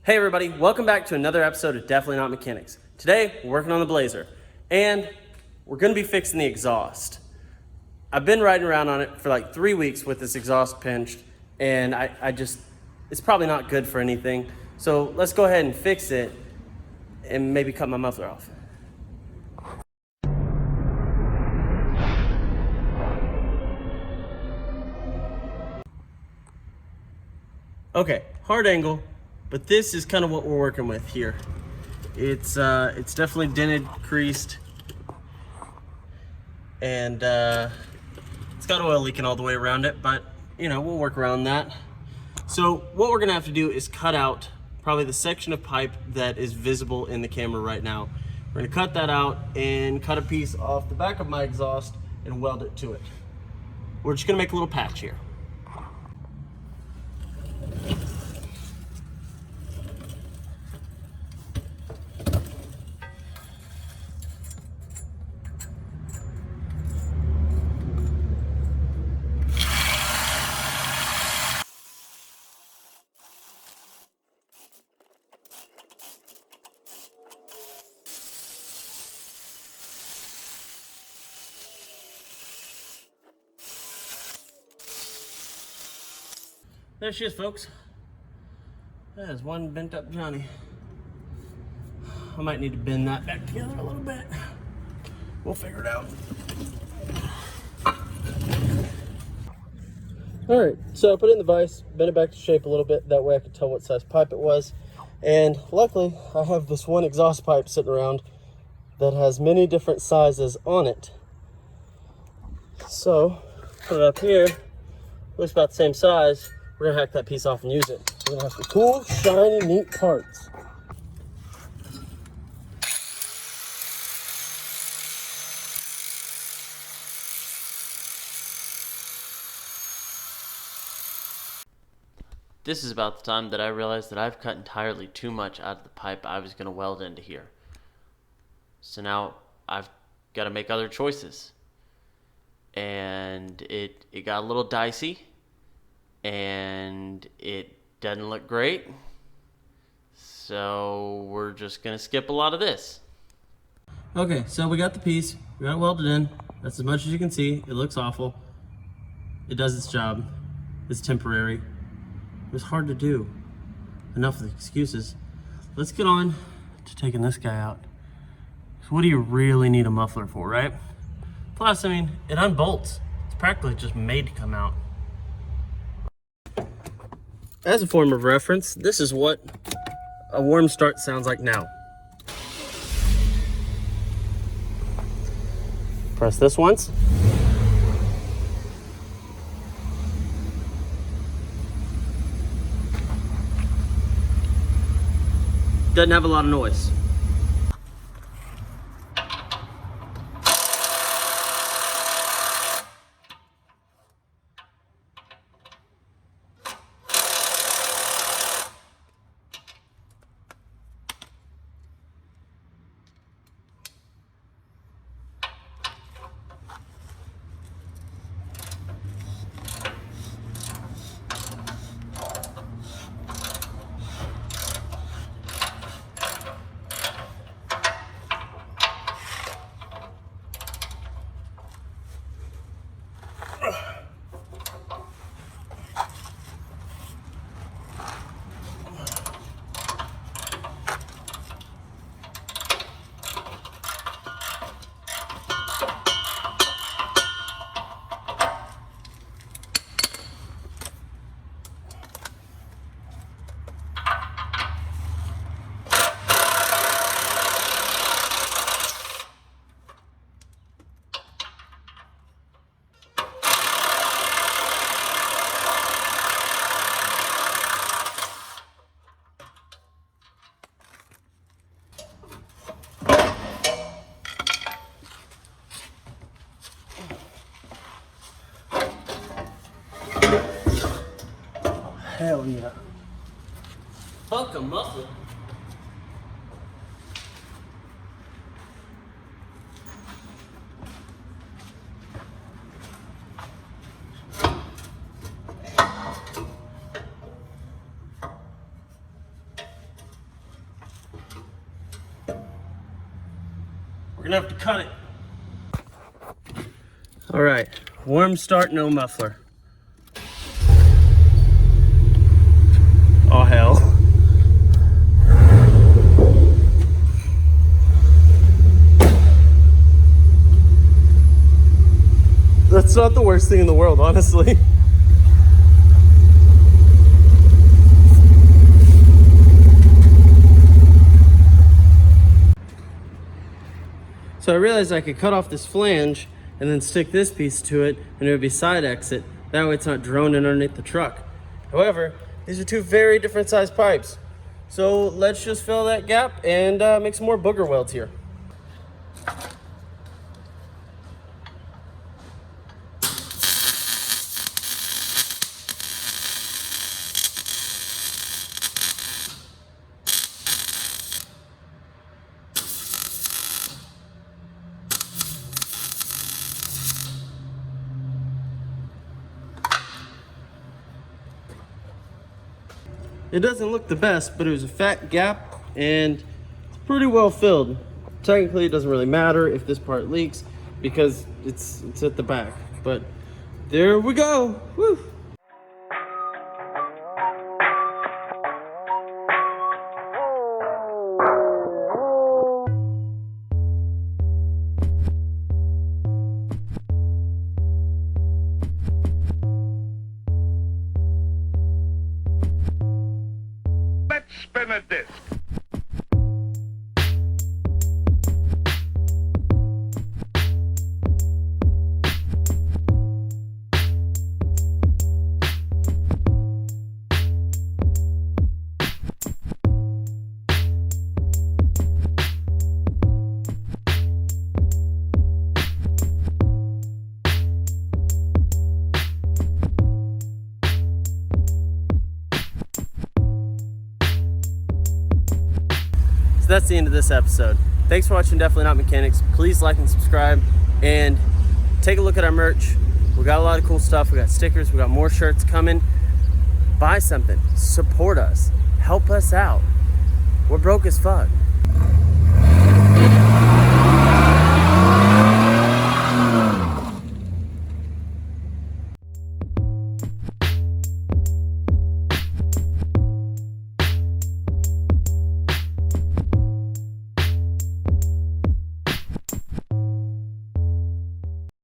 Hey everybody, welcome back to another episode of Definitely Not Mechanics. Today, we're working on the Blazer, and we're gonna be fixing the exhaust. I've been riding around on it for like 3 weeks with this exhaust pinched, and it's probably not good for anything. So let's go ahead and fix it and maybe cut my muffler off. Okay, hard angle, but this is kind of what we're working with here. It's definitely dented, creased, and it's got oil leaking all the way around it, but you know, we'll work around that. So what we're gonna have to do is cut out probably the section of pipe that is visible in the camera right now. We're gonna cut that out and cut a piece off the back of my exhaust and weld it to it. We're just gonna make a little patch here. There she is, folks. That is one bent up Johnny. I might need to bend that back together a little bit. We'll figure it out. All right, so I put it in the vise, bent it back to shape a little bit. That way I could tell what size pipe it was. And luckily, I have this one exhaust pipe sitting around that has many different sizes on it. So, put it up here, looks about the same size. We're gonna hack that piece off and use it. We're gonna have some cool, shiny, neat parts. This is about the time that I realized that I've cut entirely too much out of the pipe I was going to weld into here. So now I've got to make other choices. And it got a little dicey. And it doesn't look great. So we're just going to skip a lot of this. Okay, so we got the piece. We got it welded in. That's as much as you can see. It looks awful. It does its job. It's temporary. It was hard to do. Enough of the excuses. Let's get on to taking this guy out. So what do you really need a muffler for, right? Plus, I mean, it unbolts. It's practically just made to come out. As a form of reference, this is what a warm start sounds like now. Press this once. Doesn't have a lot of noise. Hell yeah. Fuck a muffler. gonna have to cut it. All right, warm start, no muffler. Oh hell. That's not the worst thing in the world, honestly. So I realized I could cut off this flange and then stick this piece to it, and it would be side exit. That way it's not droning underneath the truck. However, these are two very different size pipes. So let's just fill that gap and make some more booger welds here. It doesn't look the best, but it was a fat gap and it's pretty well filled. Technically, it doesn't really matter if this part leaks because it's at the back. But there we go. Woo! Let's spin a disc. So that's the end of this episode. Thanks for watching Definitely Not Mechanics. Please like and subscribe and take a look at our merch. We got a lot of cool stuff. We got stickers, we got more shirts coming. Buy something, support us, help us out. We're broke as fuck.